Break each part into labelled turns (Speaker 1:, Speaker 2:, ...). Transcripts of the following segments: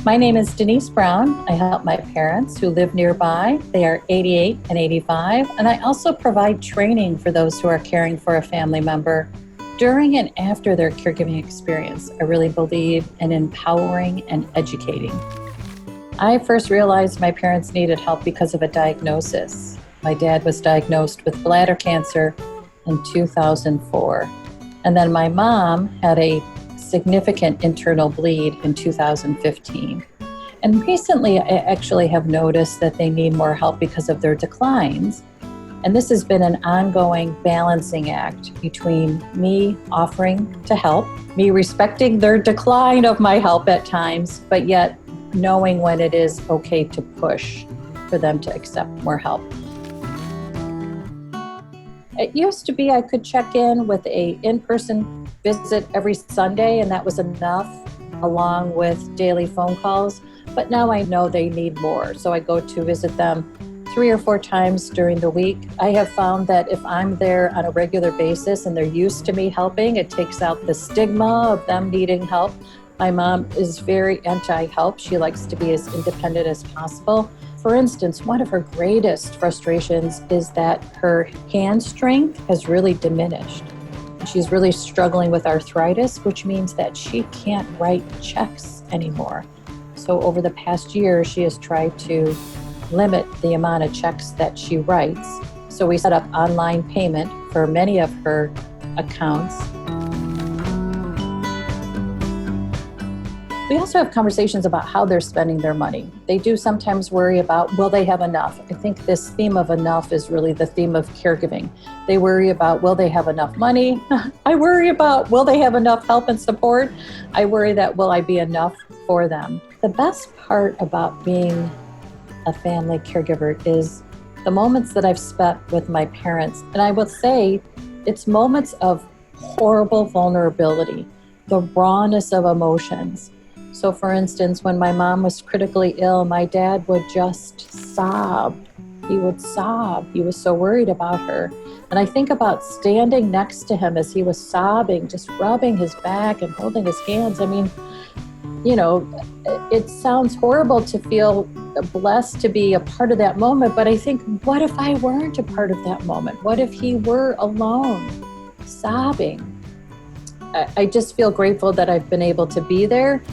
Speaker 1: My name is Denise Brown. I help my parents who live nearby. They are 88 and 85, and I also provide training for those who are caring for a family member during and after their caregiving experience. I really believe in empowering and educating. I first realized my parents needed help because of a diagnosis. My dad was diagnosed with bladder cancer in 2004, and then my mom had a significant internal bleed in 2015. And recently, I actually have noticed that they need more help because of their declines. And this has been an ongoing balancing act between me offering to help, me respecting their decline of my help at times, but yet knowing when it is okay to push for them to accept more help. It used to be I could check in with an in-person visit every Sunday, and that was enough, along with daily phone calls. But now I know they need more, so I go to visit them 3 or 4 times during the week. I have found that if I'm there on a regular basis and they're used to me helping, it takes out the stigma of them needing help. My mom is very anti-help. She likes to be as independent as possible. For instance, one of her greatest frustrations is that her hand strength has really diminished. She's really struggling with arthritis, which means that she can't write checks anymore. So over the past year, she has tried to limit the amount of checks that she writes. So we set up online payment for many of her accounts. We also have conversations about how they're spending their money. They do sometimes worry about, will they have enough? I think this theme of enough is really the theme of caregiving. They worry about, will they have enough money? I worry about, will they have enough help and support? I worry that, will I be enough for them? The best part about being a family caregiver is the moments that I've spent with my parents. And I will say it's moments of horrible vulnerability, the rawness of emotions. So for instance, when my mom was critically ill, my dad would just sob. He would sob. He was so worried about her. And I think about standing next to him as he was sobbing, just rubbing his back and holding his hands. I mean, you know, it sounds horrible to feel blessed to be a part of that moment, but I think, what if I weren't a part of that moment? What if he were alone, sobbing? I just feel grateful that I've been able to be there.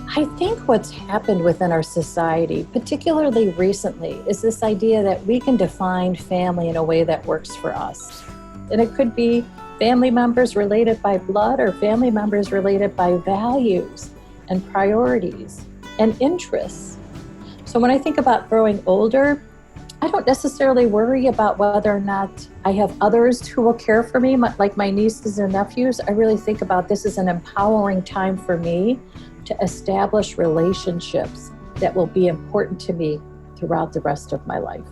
Speaker 1: I think what's happened within our society, particularly recently, is this idea that we can define family in a way that works for us. And it could be family members related by blood or family members related by values and priorities and interests. So when I think about growing older, I don't necessarily worry about whether or not I have others who will care for me, like my nieces and nephews. I really think about this as an empowering time for me to establish relationships that will be important to me throughout the rest of my life.